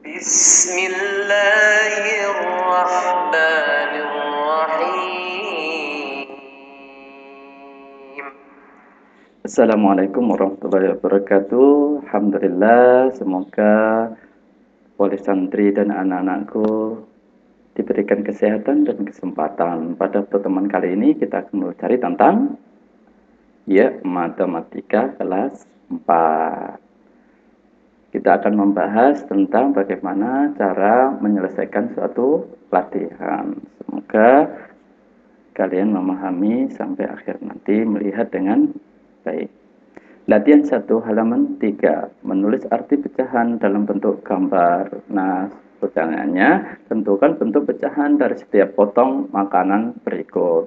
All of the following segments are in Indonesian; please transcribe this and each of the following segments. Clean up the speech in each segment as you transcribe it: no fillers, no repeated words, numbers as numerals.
Bismillahirrahmanirrahim. Assalamualaikum warahmatullahi wabarakatuh. Alhamdulillah, semoga wali santri dan anak-anakku diberikan kesehatan dan kesempatan. Pada pertemuan kali ini kita akan mencari tentang matematika kelas 4. Kita akan membahas tentang bagaimana cara menyelesaikan suatu latihan. Semoga kalian memahami sampai akhir nanti, melihat dengan baik. Latihan 1 halaman 3, menulis arti pecahan dalam bentuk gambar. Nah, pertanyaannya, tentukan bentuk pecahan dari setiap potong makanan berikut.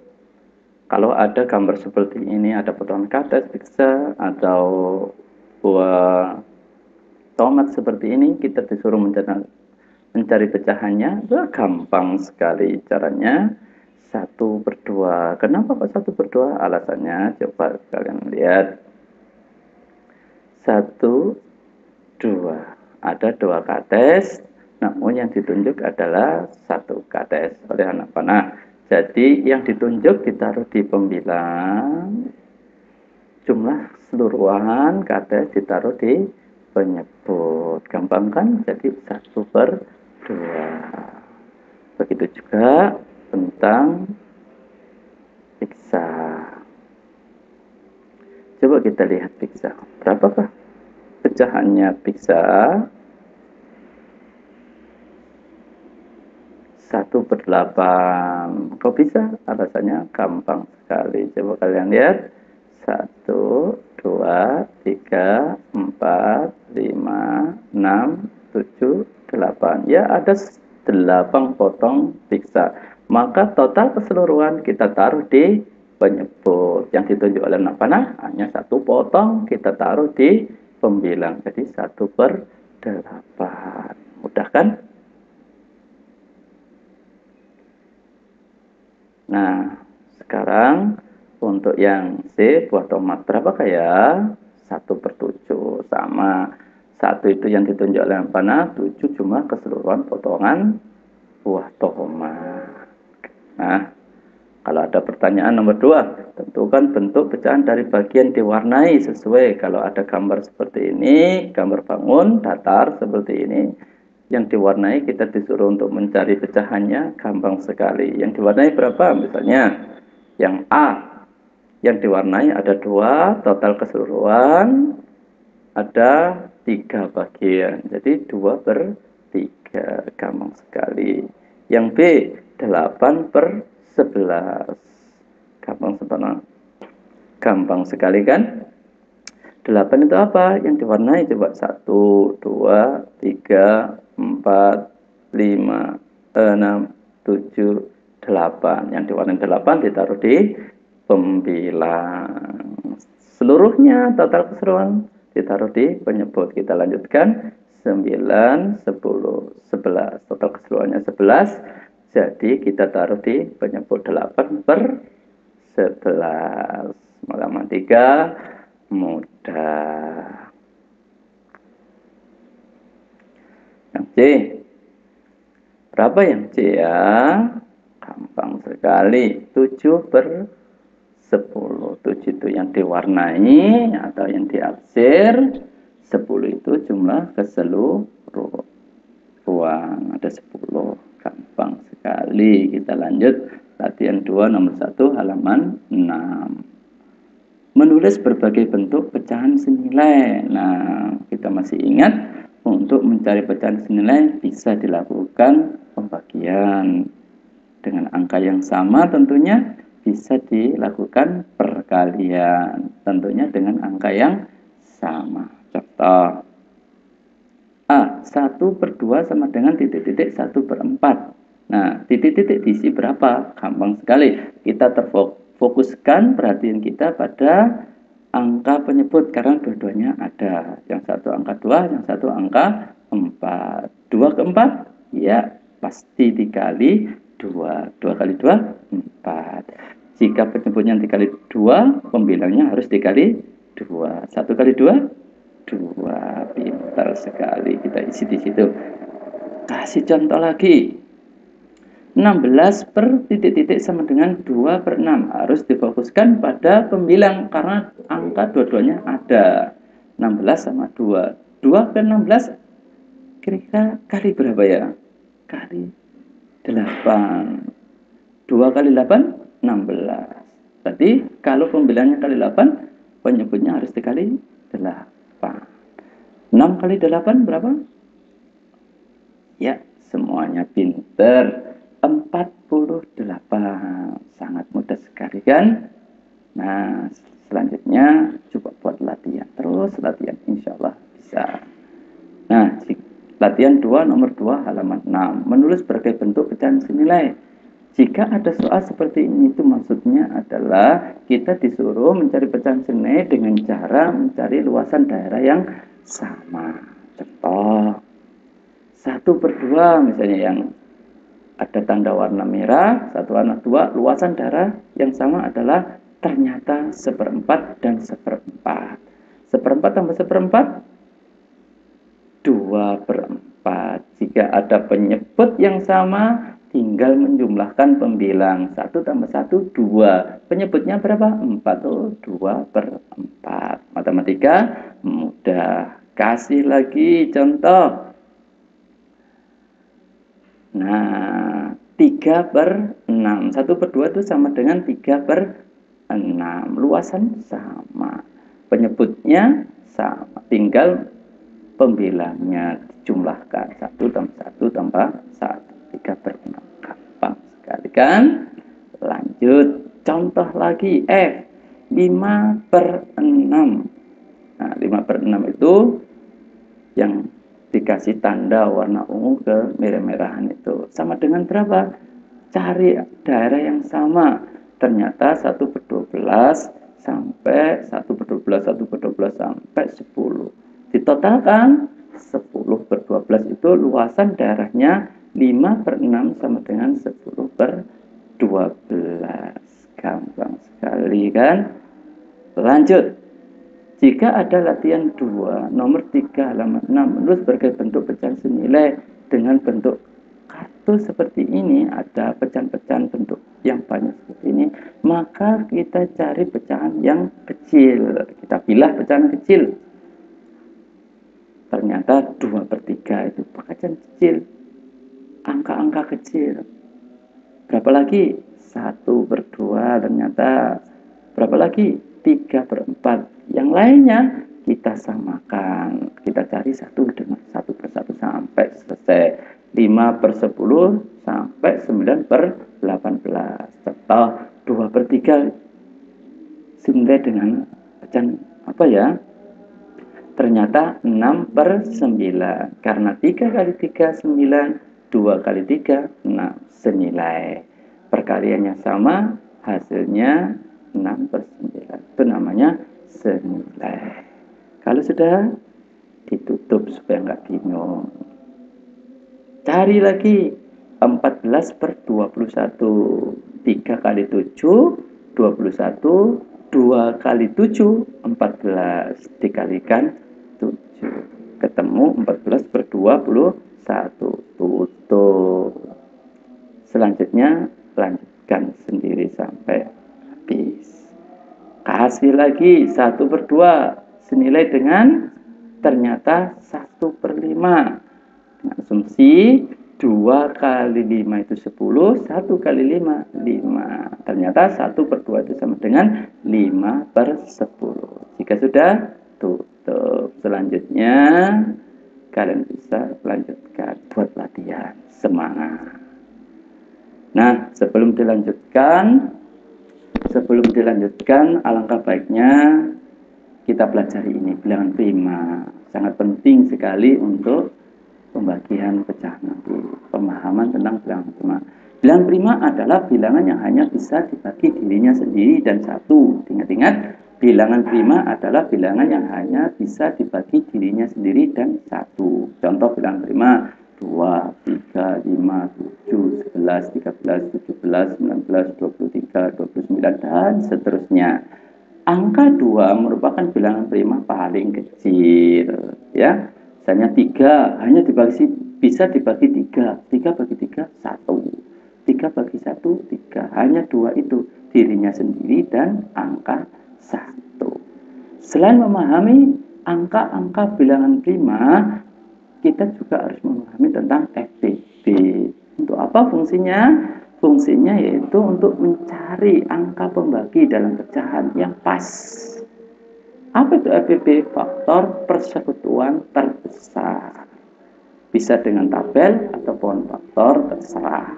Kalau ada gambar seperti ini, ada potongan kates, pizza, atau buah tomat seperti ini, kita disuruh mencari pecahannya. Gampang sekali caranya. 1/2. Kenapa kok 1/2? Alasannya coba kalian lihat. 1, 2. Ada 2 kates, namun yang ditunjuk adalah 1 kates oleh anak panah. Jadi yang ditunjuk ditaruh di pembilang, jumlah keseluruhan kates ditaruh di penyebut. Gampang kan? Jadi 1/2. Begitu juga tentang pizza. Coba kita lihat pizza. Berapakah pecahannya pizza? 1/8. Kok bisa? Alasannya gampang sekali. Coba kalian lihat. 1, 2, 3, 4, 5, 6, 7, 8. Ya, ada 8 potong pizza. Maka total keseluruhan kita taruh di penyebut. Yang ditunjuk oleh anak panah hanya 1 potong, kita taruh di pembilang. Jadi 1/8. Mudah kan? Nah, sekarang untuk yang C, buah tomat. Berapakah ya? 1/7. Sama. 1 itu yang ditunjuk oleh anak panah, 7 jumlah keseluruhan potongan buah tomat. Nah, kalau ada pertanyaan nomor 2, tentukan bentuk pecahan dari bagian diwarnai sesuai. Kalau ada gambar seperti ini, gambar bangun, datar seperti ini, yang diwarnai kita disuruh untuk mencari pecahannya, gampang sekali. Yang diwarnai berapa? Misalnya, yang A, yang diwarnai ada 2, total keseluruhan ada 3 bagian. Jadi 2/3, gampang sekali. Yang B, 8/11. Gampang sekali kan? 8 itu apa? Yang diwarnai coba 1, 2, 3, 4, 5, 6, 7, 8. Yang diwarnai 8 ditaruh di pembilang. Seluruhnya total keseluruhan ditaruh di penyebut. Kita lanjutkan. 9, 10, 11. Total keseluruhannya 11. Jadi kita taruh di penyebut 8/11. Halaman 3. Mudah. Yang C. Berapa yang C ya? Gampang sekali. 7/10. 7 itu yang diwarnai atau yang diarsir. 10 itu jumlah keseluruhan. Ada 10. Gampang sekali. Kita lanjut. Latihan 2 nomor 1 halaman 6. Menulis berbagai bentuk pecahan senilai. Nah, kita masih ingat untuk mencari pecahan senilai bisa dilakukan pembagian dengan angka yang sama, tentunya bisa dilakukan perkalian, tentunya dengan angka yang sama. Contoh A, 1/2 sama dengan titik-titik 1/4. Nah, titik-titik diisi berapa? Gampang sekali. Kita terfokuskan perhatian kita pada angka penyebut karena dua-duanya ada. Yang satu angka 2, yang satu angka 4. 2 ke 4? Ya, pasti dikali 2. 2 kali 2, 4. Jika penyebutnya dikali 2, pembilangnya harus dikali 2. 1 kali 2, 2. Pintar sekali, kita isi di situ. Kasih contoh lagi. 16 per titik-titik sama dengan 2 per 6. Harus difokuskan pada pembilang karena angka dua-duanya ada. 16 sama 2. 2 per 16 kira-kira kali berapa ya? Kali 8. 2 kali 8, 16. Tadi kalau pembilangnya kali 8, penyebutnya harus dikali 8. 6 kali 8 berapa? Ya, semuanya pinter. 48. Sangat mudah sekali kan? Nah, selanjutnya coba buat latihan. Terus latihan, insya Allah bisa. Nah, latihan 2 nomor 2 halaman 6. Menulis berbagai bentuk pecahan senilai. Jika ada soal seperti ini, itu maksudnya adalah kita disuruh mencari pecahan senilai dengan cara mencari luasan daerah yang sama. Contoh, 1/2 misalnya yang ada tanda warna merah, 1/2, luasan daerah yang sama adalah ternyata 1/4 dan 1/4. 1/4 tambah 1/4, 2/4. Jika ada penyebut yang sama, tinggal menjumlahkan pembilang. 1 tambah 1, 2. Penyebutnya berapa? 4. Oh, 2/4. Matematika mudah. Kasih lagi contoh. Nah, 3/6. 1/2 itu sama dengan 3/6. Luasan sama. Penyebutnya sama. Tinggal pembilangnya dijumlahkan. 1 tambah 1 tambah 1. 3/6. Gampang sekali kan? Lanjut. Contoh lagi. 5/6. Nah, 5/6 itu yang dikasih tanda warna ungu ke merah-merahan itu sama dengan berapa? Cari daerah yang sama. Ternyata 1/12 sampai 1/12 sampai 10. Ditotalkan 10/12 itu luasan daerahnya 5/6 sama dengan 10/12. Gampang sekali kan? Lanjut. Jika ada latihan 2, nomor 3 halaman 6, menulis berbagai bentuk pecahan senilai dengan bentuk kartu seperti ini, ada pecahan-pecahan bentuk yang banyak seperti ini, maka kita cari pecahan yang kecil. Kita pilih pecahan kecil. Ternyata 2/3 itu pecahan kecil. Angka-angka kecil. Berapa lagi? 1/2 ternyata. Berapa lagi? 3/4. Yang lainnya kita samakan. Kita cari satu dengan satu persatu sampai selesai. 5/10 sampai 9/18. Contoh 2/3 senilai dengan pecahan apa ya? Ternyata 6/9. Karena 3 kali 3 9, 2 kali 3 6 senilai. Perkaliannya sama, hasilnya 6/9. Itu namanya senilai. Kalau sudah ditutup supaya nggak bingung. Cari lagi 14/21. 3 kali 7, 21. 2 kali 7, 14. Dikalikan 7. Ketemu 14/21. Tutup. Selanjutnya lanjutkan sendiri sampai habis. Kasih lagi 1/2 senilai dengan ternyata 1/5. Dengan asumsi 2 kali 5 itu 10, 1 kali 5, 5. Ternyata 1/2 itu sama dengan 5/10. Jika sudah, tutup. Selanjutnya, kalian bisa lanjutkan buat latihan. Semangat. Nah, sebelum dilanjutkan, alangkah baiknya kita pelajari ini, bilangan prima. Sangat penting sekali untuk pembagian pecahan nanti, pemahaman tentang bilangan prima. Bilangan prima adalah bilangan yang hanya bisa dibagi dirinya sendiri dan satu. Ingat-ingat, bilangan prima adalah bilangan yang hanya bisa dibagi dirinya sendiri dan satu. Contoh bilangan prima 2, 3, 5, 7, 11, 13, 17, 19, 23, 29, dan seterusnya. Angka 2 merupakan bilangan prima paling kecil, ya. Misalnya 3 hanya bisa dibagi 3. 3 bagi 3, 1. 3 bagi 1, 3. Hanya 2 itu, dirinya sendiri dan angka 1. Selain memahami angka-angka bilangan prima, kita juga harus memahami tentang FBB. Untuk apa fungsinya? Fungsinya yaitu untuk mencari angka pembagi dalam pecahan yang pas. Apa itu FBB? Faktor persekutuan terbesar. Bisa dengan tabel ataupun faktor terserah.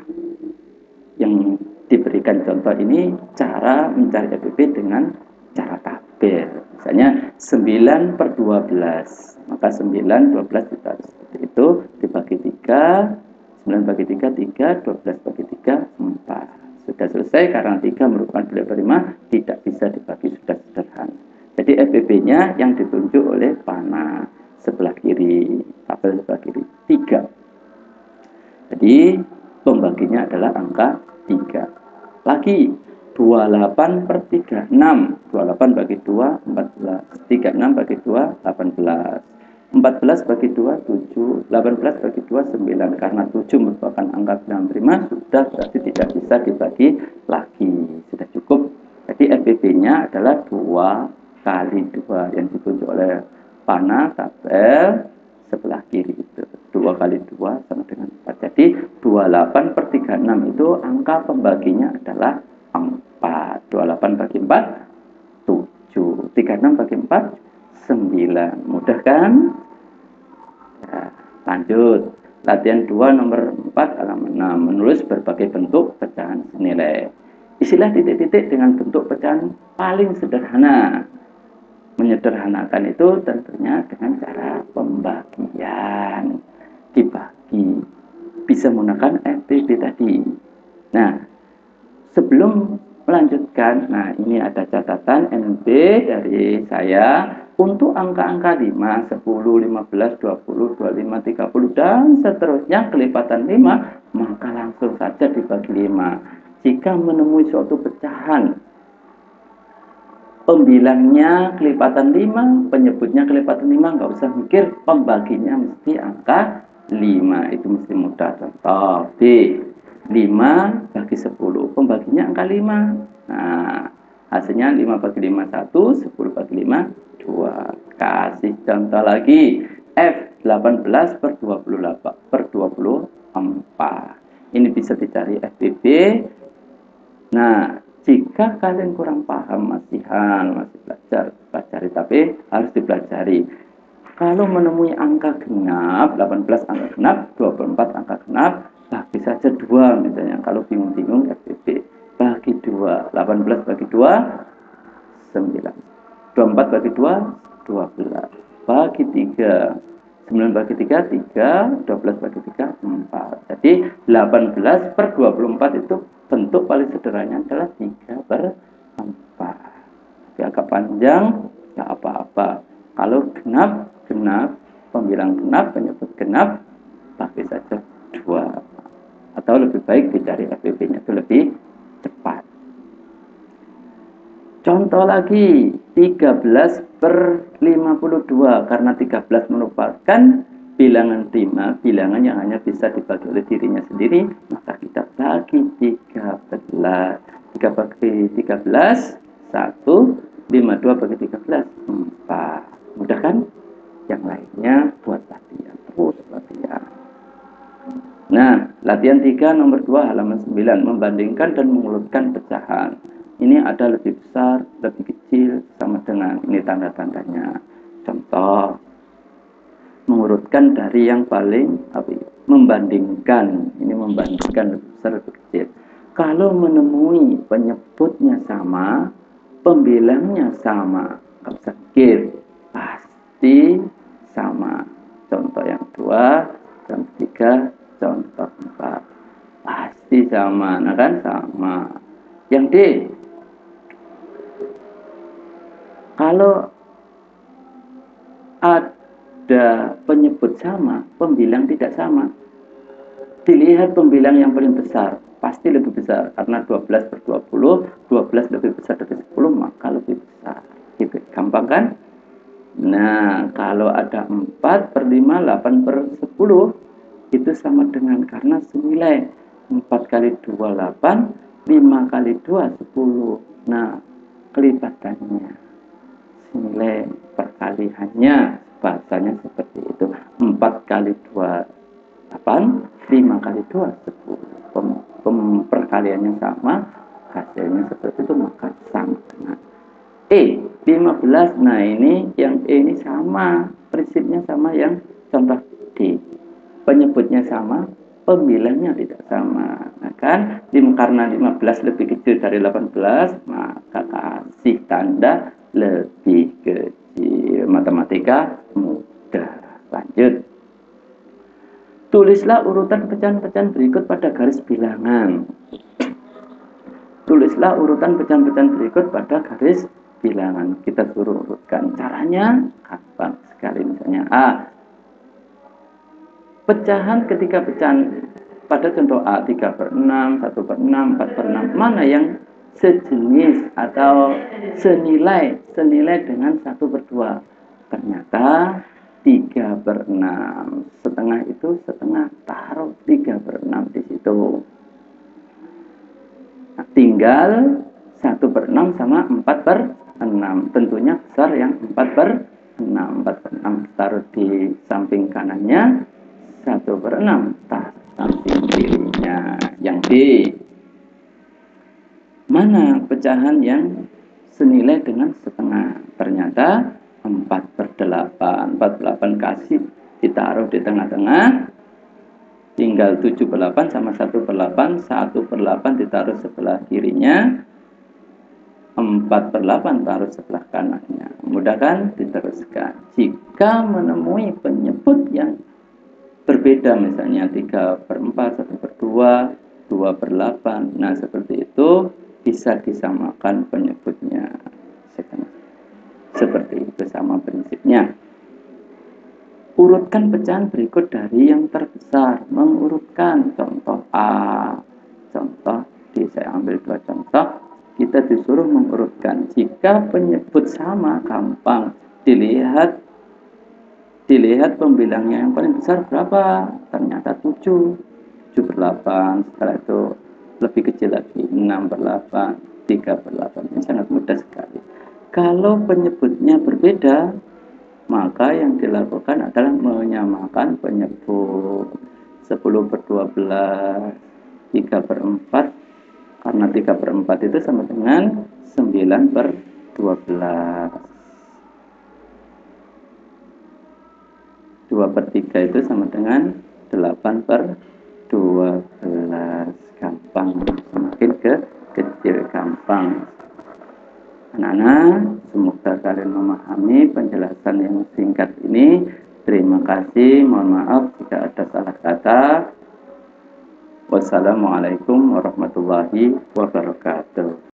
Yang diberikan contoh ini cara mencari FBB dengan cara tabel. Misalnya 9 per 12. Maka 9, 12 ditaruh seperti itu. Dibagi 3. 9 bagi 3, 3. 12 bagi 3, 4. Sudah selesai karena 3 merupakan bilangan prima. Tidak bisa dibagi, sudah sederhana. Jadi FBB-nya yang ditunjuk oleh panah sebelah kiri. Tabel sebelah kiri. 3. Jadi pembaginya adalah angka 3. Lagi 28 per 36. 28 bagi 2, 14. 36 bagi 2, 18. 14 bagi 2, 7. 18 bagi 2, 9. Karena 7 merupakan angka bilangan prima, sudah berarti tidak bisa dibagi lagi. Sudah cukup. Jadi FBB-nya adalah 2 kali 2 yang ditunjuk oleh panah tabel sebelah kiri itu. 2 kali 2 sama dengan 4. Jadi 28 per 36 itu angka pembaginya adalah 4. 28 bagi 4, 7. 36 bagi 4, 9. Mudah kan? Ya, lanjut. Latihan 2 nomor 4 halaman 6. Menulis berbagai bentuk pecahan senilai. Isilah titik-titik dengan bentuk pecahan paling sederhana. Menyederhanakan itu tentunya dengan cara pembagian. Dibagi. Bisa menggunakan FBB tadi. Nah, sebelum melanjutkan, nah ini ada catatan NB dari saya untuk angka-angka 5, 10, 15, 20, 25, 30 dan seterusnya kelipatan 5, maka langsung saja dibagi 5. Jika menemui suatu pecahan pembilangnya kelipatan 5, penyebutnya kelipatan 5, nggak usah mikir, pembaginya mesti angka 5. Itu mesti mudah. Contoh B, 5 bagi 10, pembaginya angka 5. Nah, hasilnya 5 bagi 5, 1, 10 bagi 5, 2. Kasih contoh lagi, F, 18 per 28 per 24. Ini bisa dicari FBB. Nah, jika kalian kurang paham, masih belajar, pelajari, tapi harus dipelajari. Kalau menemui angka genap, 18 angka genap, 24 angka genap, bagi saja 2 misalnya. Kalau bingung-bingung FBB, bagi 2. 18 bagi 2, 9. 24 bagi 2, 12. Bagi 3. 9 bagi 3, 3. 12 bagi 3, 4. Jadi 18 per 24 itu bentuk paling sederhananya adalah 3 per 4. Tapi agak panjang, nggak apa-apa. Kalau genap, pembilang genap, penyebut genap, bagi saja 2. Atau lebih baik dicari FBB-nya itu lebih cepat. Contoh lagi, 13 per 52. Karena 13 merupakan bilangan prima, bilangan yang hanya bisa dibagi oleh dirinya sendiri, maka kita bagi 13. 3 bagi 13, 1. 52 bagi 13, 4. Mudah kan? Yang lainnya buat latihan, terus latihan. Nah, latihan 3 nomor 2 halaman 9, membandingkan dan mengurutkan pecahan. Ini ada lebih besar, lebih kecil, sama dengan ini tanda-tandanya. Contoh, mengurutkan dari yang paling membandingkan. Ini membandingkan lebih besar, lebih kecil. Kalau menemui penyebutnya sama, pembilangnya sama, nggak usah pikir, pasti sama. Contoh yang 2, contoh 3, contoh 4. Pasti sama, nah kan sama. Yang D, kalau ada penyebut sama, pembilang tidak sama, dilihat pembilang yang paling besar, pasti lebih besar. Karena 12 per 20, 12 lebih besar dari 10, maka lebih besar. Gitu, gampang kan? Nah, kalau ada 4 per 5, 8 per 10, itu sama dengan, karena senilai 4 kali 2 8, 5 kali 2 10. Nah, kelipatannya senilai perkaliannya bahasanya seperti itu. 4 kali 2 8, 5 kali 2 10. Perkaliannya sama, hasilnya seperti itu, maka sama dengan 15. Nah, ini yang ini sama, prinsipnya sama yang contoh D. Penyebutnya sama, pemilihnya tidak sama. Nah, kan, karena 15 lebih kecil dari 18, maka kasih tanda lebih kecil. Matematika mudah. Lanjut. Tulislah urutan pecahan-pecahan berikut pada garis bilangan. Tulislah urutan pecahan-pecahan berikut pada garis bilangan. Kita suruh urutkan. Caranya gampang sekali. Misalnya A. Pecahan ketika pecahan pada contoh A 3/6, 1/6, 4/6, mana yang sejenis atau senilai dengan 1/2? Ternyata 3/6. Setengah itu setengah, taruh 3/6 di situ. Nah, tinggal 1/6 sama 4/6. Tentunya besar yang 4/6. 4/6 taruh di samping kanannya, 1/6 samping kirinya. Yang D. Mana pecahan yang senilai dengan setengah? Ternyata 4/8. 4/8 kasih ditaruh di tengah-tengah. Tinggal 7/8 sama 1/8. 1/8 ditaruh sebelah kirinya. 4/8 taruh sebelah kanannya. Mudah kan? Diteruskan. Jika menemui penyebut yang berbeda, misalnya 3/4, 1/2, 2/8. Nah, seperti itu bisa disamakan penyebutnya. Seperti itu sama prinsipnya. Urutkan pecahan berikut dari yang terbesar. Mengurutkan. Contoh A. Contoh D. Saya ambil 2 contoh. Kita disuruh mengurutkan. Jika penyebut sama, gampang. Dilihat pembilangnya yang paling besar berapa? Ternyata 7. 7/8. Setelah itu lebih kecil lagi, 6/8, 3/8. Ini sangat mudah sekali. Kalau penyebutnya berbeda, maka yang dilakukan adalah menyamakan penyebut. 10/12, 3/4, karena 3/4 itu sama dengan 9/12. 2/3 itu sama dengan 8/12. Gampang, semakin kecil gampang. Anak-anak, semoga kalian memahami penjelasan yang singkat ini. Terima kasih, mohon maaf jika ada salah kata. Wassalamualaikum warahmatullahi wabarakatuh.